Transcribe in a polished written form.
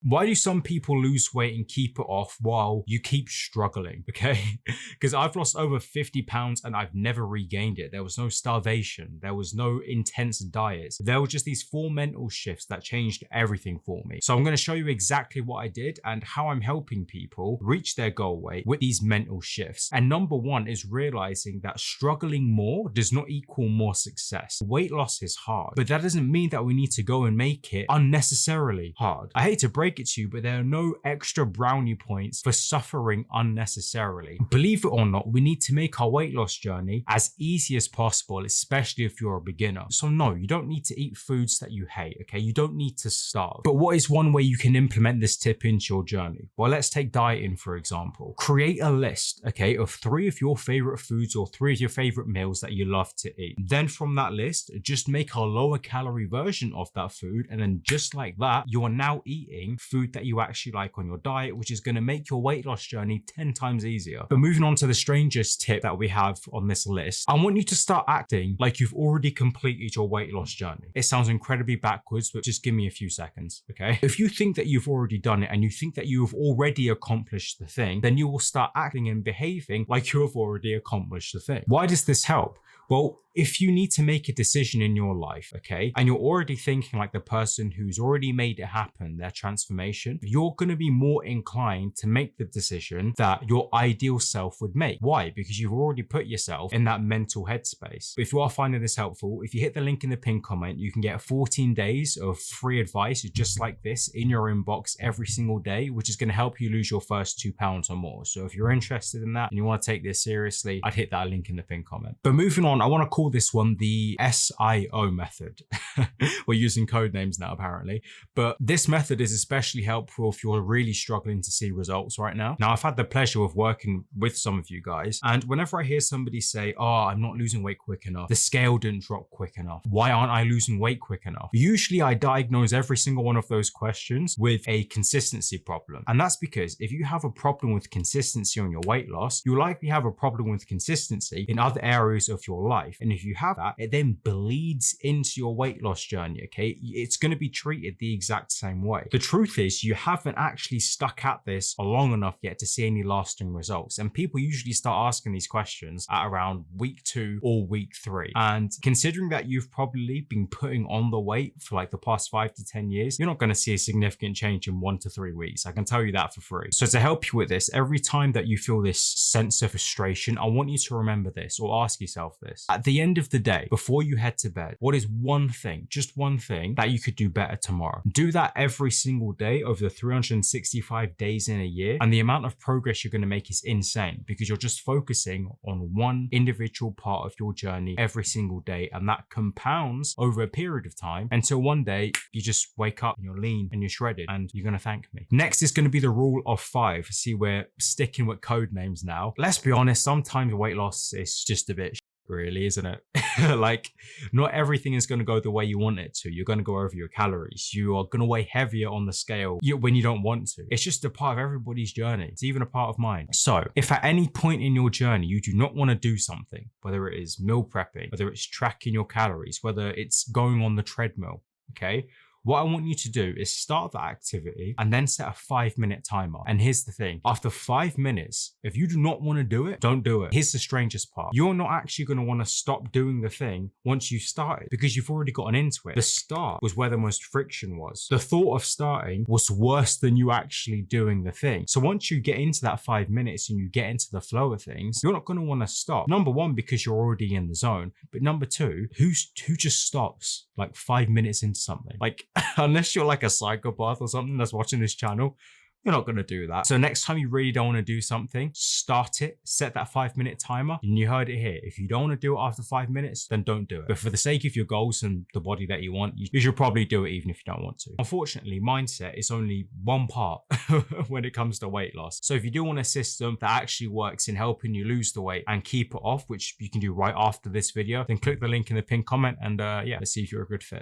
Why do some people lose weight and keep it off while you keep struggling? Okay. Because I've lost over 50 pounds and I've never regained it. There was no starvation. There was no intense diets. There were just these 4 mental shifts that changed everything for me. So I'm going to show you exactly what I did and how I'm helping people reach their goal weight with these mental shifts. And number one is realizing that struggling more does not equal more success. Weight loss is hard, but that doesn't mean that we need to go and make it unnecessarily hard. I hate to break it to you, but there are no extra brownie points for suffering unnecessarily. Believe it or not, we need to make our weight loss journey as easy as possible, especially if you're a beginner. So no, you don't need to eat foods that you hate, okay? You don't need to starve. But what is one way you can implement this tip into your journey? Well, let's take dieting, for example. Create a list, okay, of 3 of your favorite foods or 3 of your favorite meals that you love to eat. Then from that list, just make a lower calorie version of that food. And then just like that, you are now eating food that you actually like on your diet, which is going to make your weight loss journey 10 times easier. But moving on to the strangest tip that we have on this list, I want you to start acting like you've already completed your weight loss journey. It sounds incredibly backwards, but just give me a few seconds, okay? If you think that you've already done it and you think that you have already accomplished the thing, then you will start acting and behaving like you have already accomplished the thing. Why does this help? Well, if you need to make a decision in your life, okay, and you're already thinking like the person who's already made it happen, their transformation, you're going to be more inclined to make the decision that your ideal self would make. Why? Because you've already put yourself in that mental headspace. If you are finding this helpful, if you hit the link in the pinned comment, you can get 14 days of free advice just like this in your inbox every single day, which is going to help you lose your first 2 pounds or more. So if you're interested in that and you want to take this seriously, I'd hit that link in the pinned comment. But moving on, I want to call this one the SIO method. We're using code names now apparently, but this method is especially helpful if you're really struggling to see results right now. Now, I've had the pleasure of working with some of you guys, and whenever I hear somebody say, oh, I'm not losing weight quick enough, the scale didn't drop quick enough, why aren't I losing weight quick enough? Usually I diagnose every single one of those questions with a consistency problem. And that's because if you have a problem with consistency on your weight loss, you'll likely have a problem with consistency in other areas of your life. And if you have that, it then bleeds into your weight loss journey, okay? It's going to be treated the exact same way. The truth is, you haven't actually stuck at this long enough yet to see any lasting results. And people usually start asking these questions at around week 2 or week 3. And considering that you've probably been putting on the weight for like the past 5 to 10 years, you're not going to see a significant change in 1 to 3 weeks. I can tell you that for free. So to help you with this, every time that you feel this sense of frustration, I want you to remember this or ask yourself this. At the end of the day, before you head to bed, what is one thing, just one thing that you could do better tomorrow? Do that every single day over the 365 days in a year, and the amount of progress you're going to make is insane because you're just focusing on one individual part of your journey every single day, and that compounds over a period of time until one day you just wake up and you're lean and you're shredded and you're going to thank me. Next is going to be the rule of 5. See, we're sticking with code names now. Let's be honest, sometimes weight loss is just a bit really, isn't it? Like, not everything is going to go the way you want it to. You're going to go over your calories. You are going to weigh heavier on the scale when you don't want to. It's just a part of everybody's journey. It's even a part of mine. So if at any point in your journey you do not want to do something, whether it is meal prepping, whether it's tracking your calories, whether it's going on the treadmill, okay, what I want you to do is start that activity and then set a 5-minute timer. And here's the thing, after 5 minutes, if you do not want to do it, don't do it. Here's the strangest part. You're not actually going to want to stop doing the thing once you started because you've already gotten into it. The start was where the most friction was. The thought of starting was worse than you actually doing the thing. So once you get into that 5 minutes and you get into the flow of things, you're not going to want to stop. Number one, because you're already in the zone. But number two, who just stops like 5 minutes into something? Like, unless you're like a psychopath or something that's watching this channel, you're not going to do that. So next time you really don't want to do something, start it, set that 5-minute timer, and you heard it here. If you don't want to do it after 5 minutes, then don't do it. But for the sake of your goals and the body that you want, you should probably do it even if you don't want to. Unfortunately, mindset is only one part when it comes to weight loss. So if you do want a system that actually works in helping you lose the weight and keep it off, which you can do right after this video, then click the link in the pinned comment and yeah, let's see if you're a good fit.